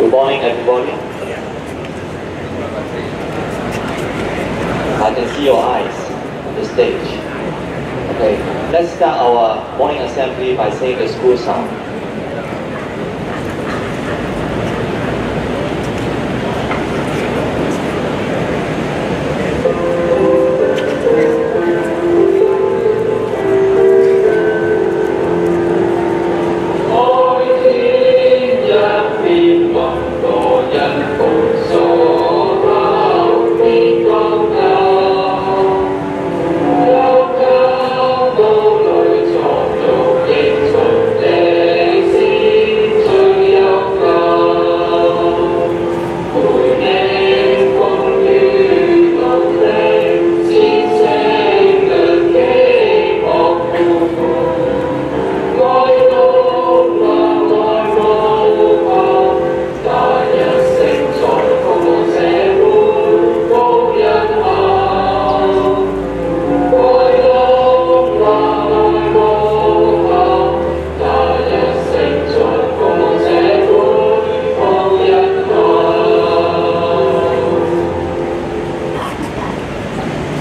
Good morning, everybody. I can see your eyes on the stage. Okay, let's start our morning assembly by saying the school song.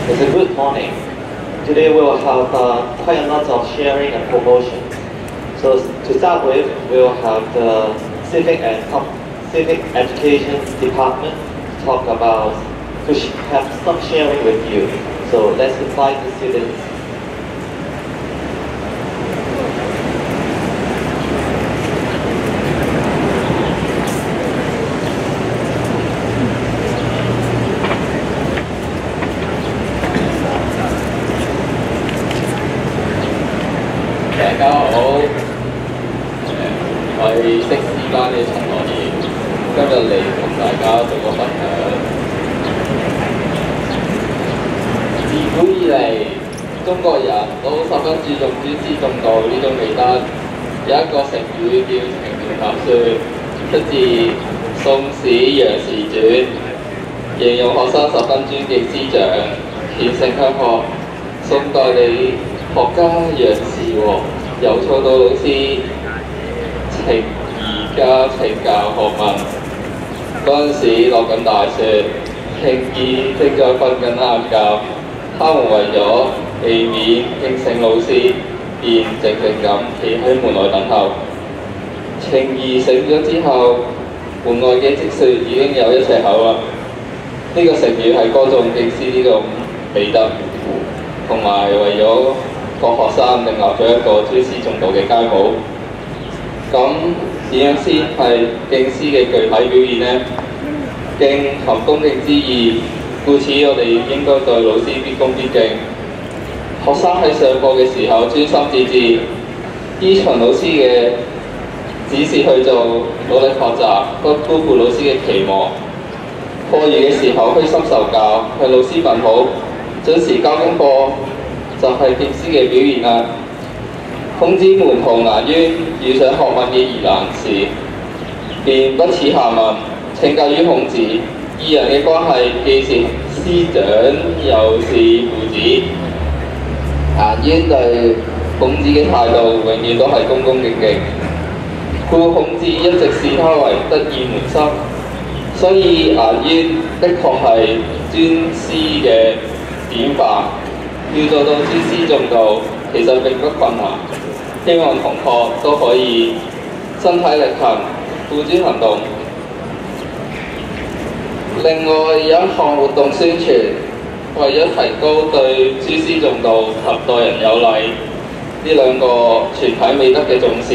It's a good morning. Today we will have quite a lot of sharing and promotion. So to start with, we will have the Civic Education Department talk about, to have some sharing with you. So let's invite the students.大家好，我係的士班嘅陳樂賢，今日嚟同大家做個分享。自古以嚟，中國人都十分注重尊師重道呢種美德。有一個成語叫情同搭説，出自《宋史·楊時傳》，形容學生十分尊敬師長，虔誠向學。宋代理學家楊時和又操到老師程頤家請教學問。嗰陣時落緊大雪，程頤正在瞓緊晏覺。他們為咗避免驚醒老師，便靜靜咁企喺門外等候。程頤醒咗之後，門外嘅積雪已經有一尺厚啦。呢個成語係歌頌敬師呢種美德，同埋為咗各學生訂立咗一個尊師重道嘅楷模。咁點樣先係敬師嘅具體表現呢？敬含恭敬之意，故此我哋應該對老師必恭必敬。學生喺上課嘅時候專心致志，依循老師嘅指示去做，努力學習，不辜負老師嘅期望。課餘嘅時候虛心受教，向老師問好，準時交功課，就係敬師嘅表現啦。孔子門徒顏淵遇上學問嘅疑難時，便不恥下問，請教於孔子。二人嘅關係既是師長又是父子。顏淵對孔子嘅態度永遠都係恭恭敬敬，故孔子一直視他為得意門生。所以顏淵的確係尊師嘅典範。要做到尊師重道，其實並不困難。希望同學都可以身體力行，付諸行動。另外有一項活動宣傳，為咗提高對尊師重道及待人有禮呢兩個全體美德嘅重視，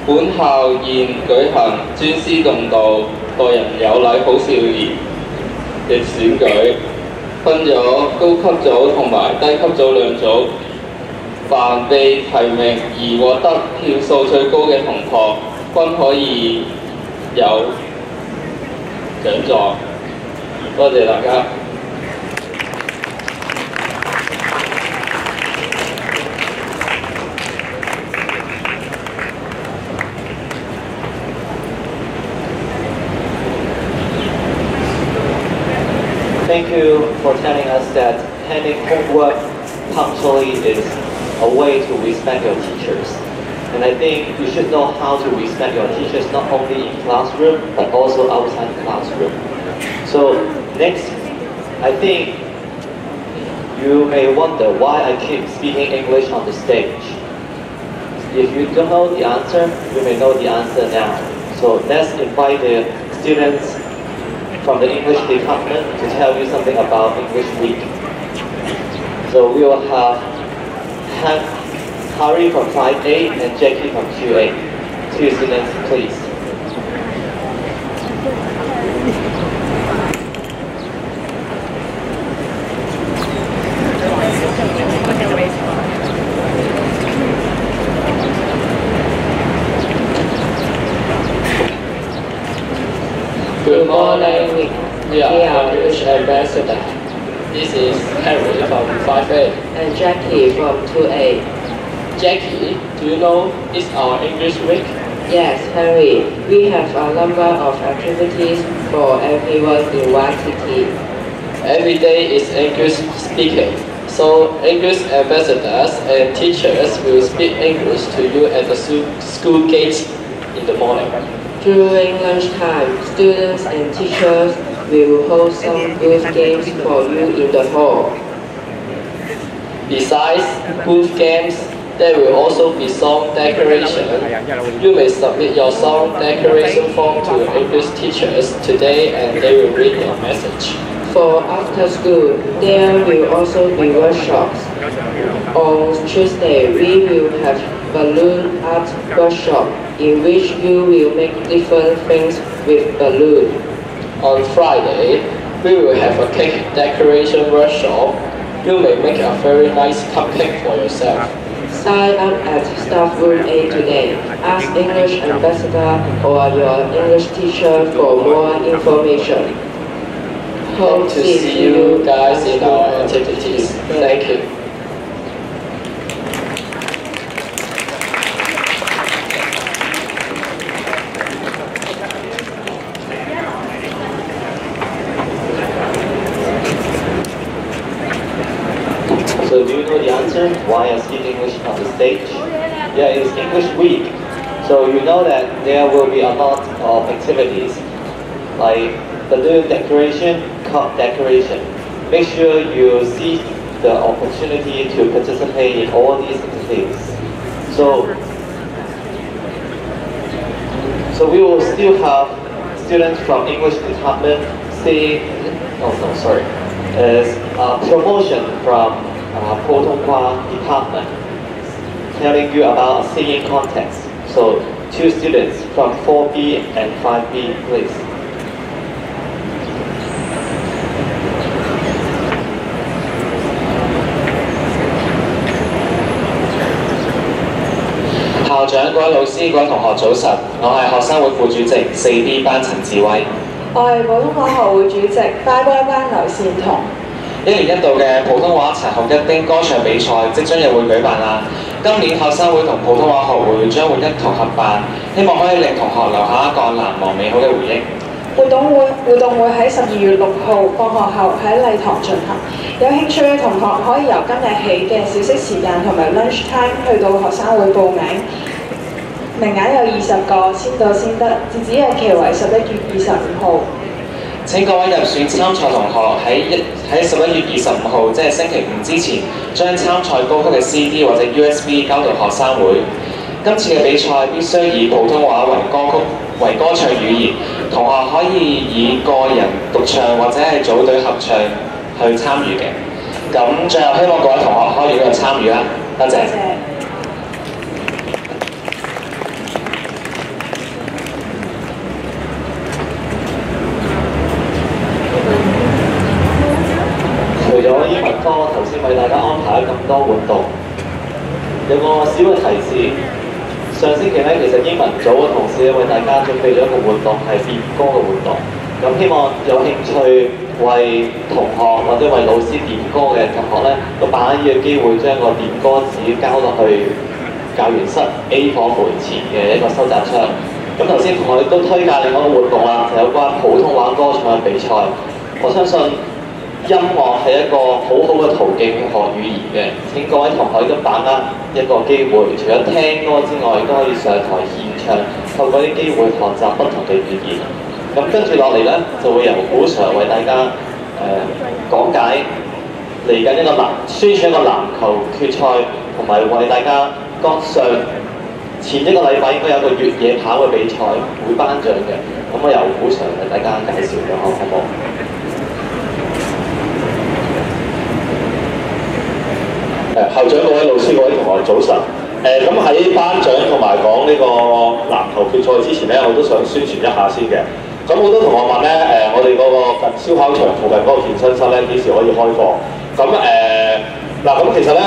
本校現舉行尊師重道、待人有禮好少年嘅選舉。分咗高級組同埋低級組兩組，凡被提名而獲得票數最高嘅同學，均可以有獎狀。多謝大家。Thank you for telling us that handing homework punctually is a way to respect your teachers. And I think you should know how to respect your teachers not only in classroom but also outside the classroom. So next, I think you may wonder why I keep speaking English on the stage. If you don't know the answer, you may know the answer now. So let's invite the students from the English department to tell you something about English Week. So we will have Harry from 5A and Jackie from 2A. Two students, please. Good morning, we are English Ambassador. This is Harry from 5A. And Jackie from 2A. Jackie, do you know it's our English week? Yes, Harry, we have a number of activities for everyone in YTT. Every day is English speaking, so English ambassadors and teachers will speak English to you at the school gates in the morning. During lunchtime, students and teachers will host some booth games for you in the hall. Besides booth games, there will also be song decoration. You may submit your song decoration form to English teachers today and they will read your message. For after school, there will also be workshops. On Tuesday, we will have balloon art workshop in which you will make different things with balloon. On Friday, we will have a cake decoration workshop. You may make a very nice cupcake for yourself. Sign up at Staff Room A today. Ask English Ambassador or your English teacher for more information. Hope to see you guys in our activities. Thank you. So do you know the answer? Why I speak English on the stage? Yeah, it's English Week. So you know that there will be a lot of activities like balloon decoration, cup decoration. Make sure you seize the opportunity to participate in all these activities. So we will still have students from English department saying, is a promotion from 普通话 department telling you about a singing contest. So two students from 4B and 5B, please.校長、各位老師、各位同學早晨，我係學生會副主席 4B 班陳志威。我係普通話學會主席乖乖班劉善彤。一年一度嘅普通話殘酷一丁歌唱比賽即將又會舉辦啦！今年學生會同普通話學會將會一同合辦，希望可以令同學留下一個難忘美好嘅回憶。活動會喺12月6號放學後喺禮堂進行。有興趣嘅同學可以由今日起嘅小息時間同埋 lunch time 去到學生會報名，名額有20個，先到先得，截止日期為11月25號。請各位入選參賽同學喺11月25號，即係星期五之前，將參賽歌曲嘅 CD 或者 USB 交到學生會。今次嘅比賽必須以普通話為歌唱語言，同學可以以個人獨唱或者係組隊合唱去參與嘅。咁最後希望各位同學可以踴躍參與啦，多謝。除咗英文科，頭先為大家安排咗咁多活動，有個小嘅提示。上星期咧，其實英文組嘅同事咧為大家準備咗一個活動係點歌嘅活動。咁希望有興趣為同學或者為老師點歌嘅同學咧，都把握呢個機會將個點歌紙交落去教員室 A 課門前嘅一個收集箱。咁頭先同學亦都推介另外一個活動啦，就有關普通話歌唱嘅比賽。我相信音樂係一個好好嘅途徑去學語言嘅。請各位同學都把握一個機會，除咗聽歌之外，亦都可以上台獻唱，透過啲機會學習不同嘅語言。咁跟住落嚟呢，就會由古 Sir 為大家講解嚟緊一個宣傳一個籃球決賽，同埋為大家前一個禮拜應該有個越野跑嘅比賽會頒獎嘅。咁我由古 Sir 為大家介紹咗好唔好？校長、各位老師、各位同學，早晨。咁喺頒獎同埋講呢個籃球決賽之前咧，我都想宣傳一下先嘅。咁好多同學問咧，我哋嗰個近燒烤場附近嗰個健身室咧，幾時可以開放？咁嗱，咁其實咧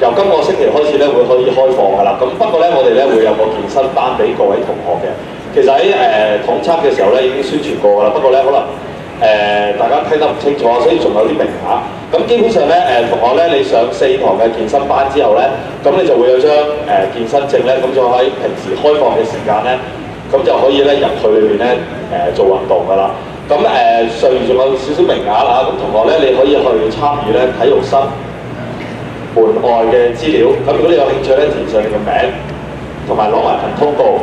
由今個星期開始咧會可以開放㗎啦。咁不過咧，我哋咧會有個健身班俾各位同學嘅。其實喺統測嘅時候咧已經宣傳過㗎啦。不過咧可能大家聽得唔清楚，所以仲有啲名額。咁基本上咧同學咧，你上4堂嘅健身班之後咧，咁你就會有張健身證咧，咁就喺平時開放嘅時間咧，咁就可以咧入去裏邊咧做運動㗎啦。咁上餘仲有少少名額啦，咁同學咧你可以去參與咧體育室門外嘅資料。咁如果你有興趣咧，填上你個名，同埋攞埋份通告。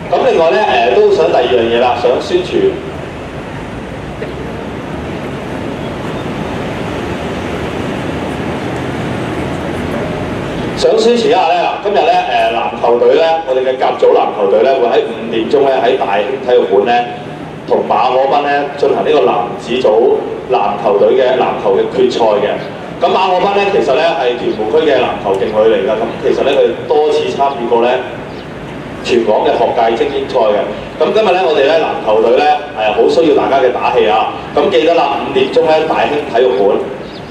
咁另外咧都想第二樣嘢啦，想宣傳。想宣傳一下咧，今日咧籃球隊咧，我哋嘅甲組籃球隊咧會喺5點鐘咧喺大興體育館咧同馬可賓咧進行呢個男子組籃球隊嘅籃球嘅決賽嘅。咁馬可賓咧其實咧係屯門區嘅籃球勁旅嚟㗎，咁其實咧佢多次參與過咧全港嘅學界精英賽嘅。咁今日咧我哋咧籃球隊咧好需要大家嘅打氣啊！咁記得啦，5點鐘咧大興體育館。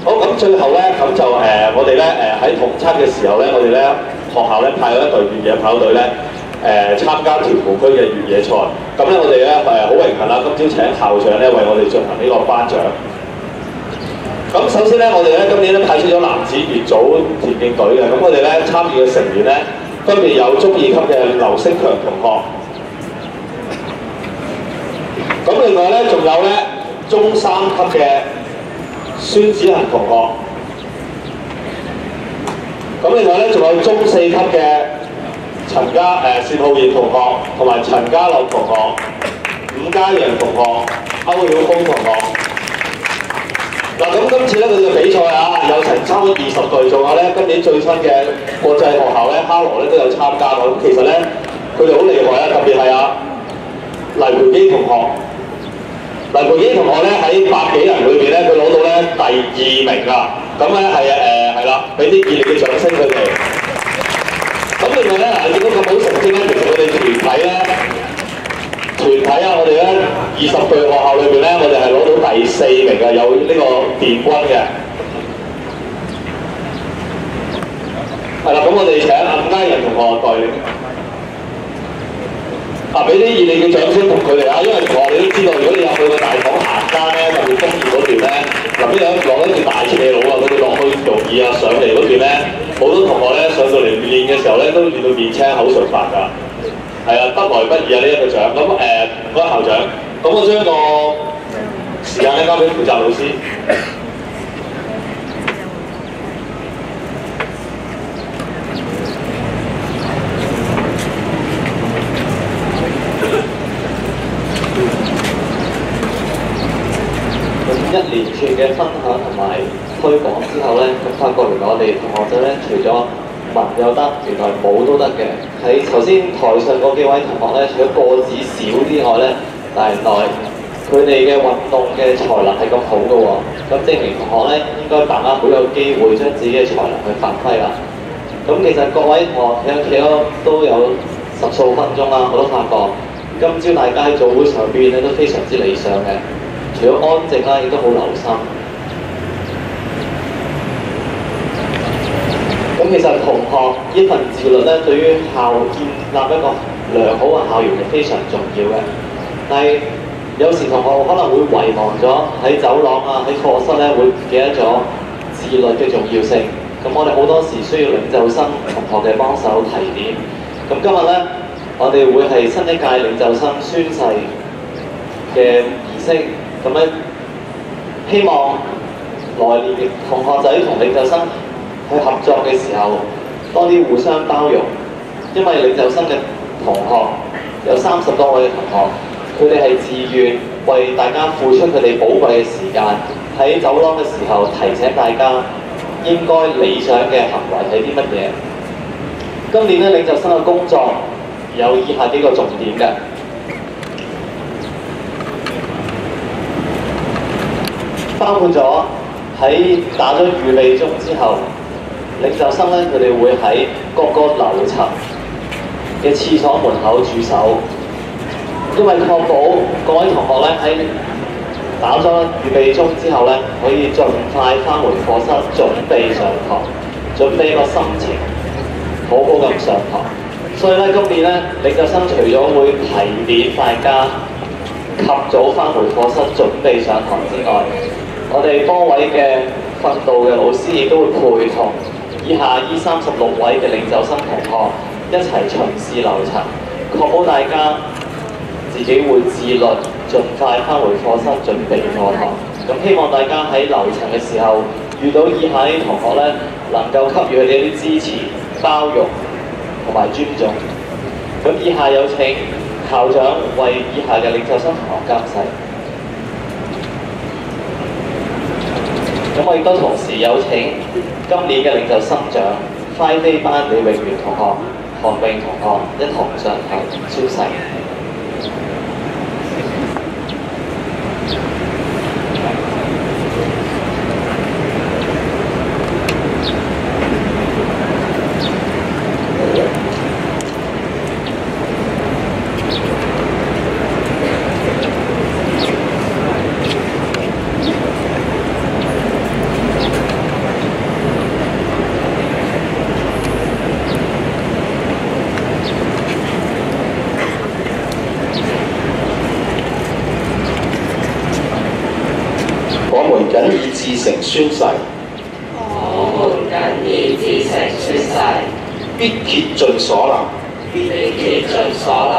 好，咁最後咧，咁就我哋咧喺統測嘅時候咧，我哋咧學校咧派咗一隊越野跑隊咧參加屯門區嘅越野賽。咁咧我哋咧好榮幸啦，今朝請校長咧為我哋進行呢個頒獎。咁首先咧，我哋咧今年咧派出咗男子乙組田徑隊嘅，咁我哋咧參與嘅成員咧分別有中2級嘅劉星強同學。咁另外咧仲有咧中3級嘅孫子恒同學，咁另外咧仲有中4級嘅單浩然同學，同埋陳家樂同學、伍家陽同學、歐曉峰同學。嗱，咁今次咧佢哋嘅比賽啊，有成差唔多20隊，仲有咧今年最新嘅國際學校咧，哈羅咧都有參加過。咁其實咧佢哋好厲害啊，特別係黎培基同學。黎培基同學咧喺100幾人裏邊咧，佢攞到咧第2名啦。咁咧係啦，俾啲熱烈嘅掌聲佢哋。咁另外咧嗱，見到咁好成績咧，其實我哋團體啊，我哋咧20隊學校裏邊咧，我哋係攞到第4名嘅，有呢個電軍嘅。係啦，咁我哋請伍家人同學代領。俾啲熱烈嘅掌聲同佢哋啊！因為同學你都知道，如果你入去個大堂行街咧，特別風雨嗰段咧，嗱邊有落一條大斜路啊，佢哋落去容易啊，上嚟嗰段咧，好多同學咧上到嚟練嘅時候咧，都練到面青口唇白㗎。係啊，得來不易啊呢一個獎。咁唔該校長，咁我將個時間咧交俾負責老師。一連串嘅分享同埋推廣之後咧，咁發覺原來我哋同學仔咧，除咗文又得，原來武都得嘅。喺頭先台上嗰幾位同學咧，除咗個子少之外咧，但係原來佢哋嘅運動嘅才能係咁好嘅喎。咁證明同學咧應該把握好有機會將自己嘅才能去發揮啦。咁其實各位同學企咗都有10數分鐘啦，我都發覺今朝大家喺早會上邊咧都非常之理想嘅。除咗安靜啦，亦都好留心。咁其實同學呢份自律咧，對於建立一個良好嘅校園係非常重要嘅。但係有時同學可能會遺忘咗喺走廊啊、喺課室咧，會唔記得咗自律嘅重要性。咁我哋好多時需要領袖生同學嘅幫手提點。咁今日咧，我哋會係新一屆領袖生宣誓嘅儀式。咁咧，希望來年嘅同學仔同領袖生去合作嘅時候，多啲互相包容，因為領袖生嘅同學有30多位嘅同學，佢哋係自願為大家付出佢哋寶貴嘅時間，喺走廊嘅時候提醒大家應該理想嘅行為係啲乜嘢。今年咧領袖生嘅工作有以下幾個重點嘅。包括咗喺打咗預備鐘之後，領袖生咧佢哋會喺各個樓層嘅廁所門口駐守，因為確保各位同學咧喺打咗預備鐘之後咧，可以盡快返回課室準備上堂，準備個心情好好咁上堂。所以咧今年咧領袖生除咗會提點大家及早返回課室準備上堂之外，我哋多位嘅訓導嘅老師亦都會陪同以下呢36位嘅領袖生同學一齊巡視樓層，確保大家自己會自律，盡快返回課室準備課堂。咁希望大家喺樓層嘅時候遇到以下啲同學咧，能夠給予佢哋一啲支持、包容同埋尊重。咁以下有請校長為以下嘅領袖生同學監誓。咁我亦都同時有請今年嘅領袖生長 5A 班李永元同學、韓詠同學一同上台宣誓。謹以至誠宣誓，我們謹以至誠宣誓，必竭盡所能，必竭盡所能，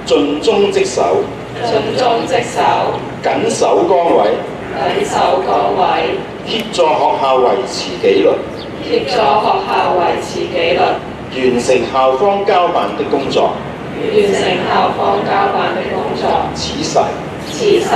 盡忠職守，盡忠職守，緊守崗位，緊守崗位，協助學校維持紀律，協助學校維持紀律，完成校方交辦的工作，完成校方交辦的工作。此誓。此誓。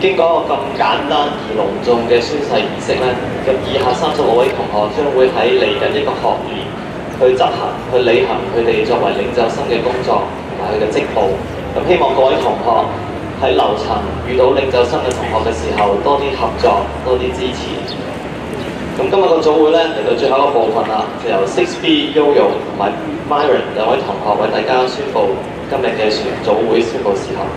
經過一個咁簡單而隆重嘅宣誓儀式咧，咁以下36位同學將會喺嚟緊一個學年去執行、去履行佢哋作為領袖生嘅工作同埋佢嘅職務。咁希望各位同學喺樓層遇到領袖生嘅同學嘅時候，多啲合作，多啲支持。咁今日個組會咧嚟到最後一個部分啦，就由 6B Yoyo 同埋 Myron 兩位同學為大家宣佈今日嘅全組會宣佈事項。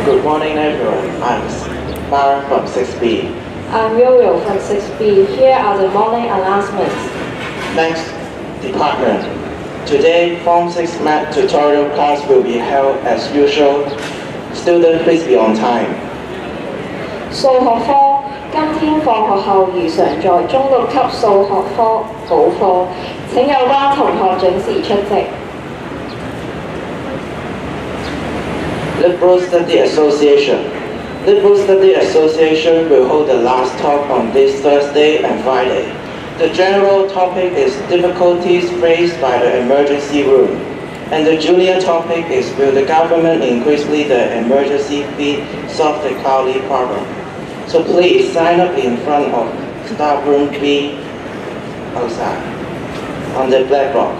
Good morning everyone, I'm Mara from 6B. I'm Yo-Yo from 6B. Here are the morning announcements. Next, department. Today, Form 6 Math tutorial class will be held as usual. Students, please be on time. 數學科今天放學後如常在中6級數學科補課，請有關同學準時出席。Liberal Study Association. Liberal Study Association will hold the last talk on this Thursday and Friday. The general topic is difficulties faced by the emergency room. And the junior topic is will the government increase the emergency fee solve the cloudy problem. So please sign up in front of staff room B outside on the black rock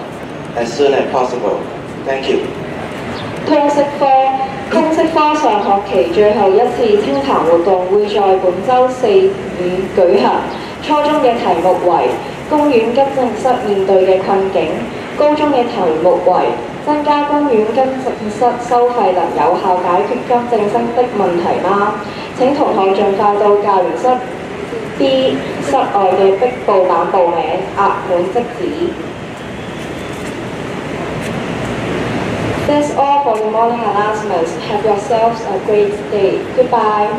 as soon as possible. Thank you. 通識科上學期最後一次清談活動會在本週4、5舉行。初中嘅題目為公園急症室面對嘅困境，高中嘅題目為增加公園急症室收費能有效解決急症室的問題嗎？請同學盡快到教員室 B 室外嘅壁報板報名，額滿即止。That's all for the morning announcements. Have yourselves a great day. Goodbye.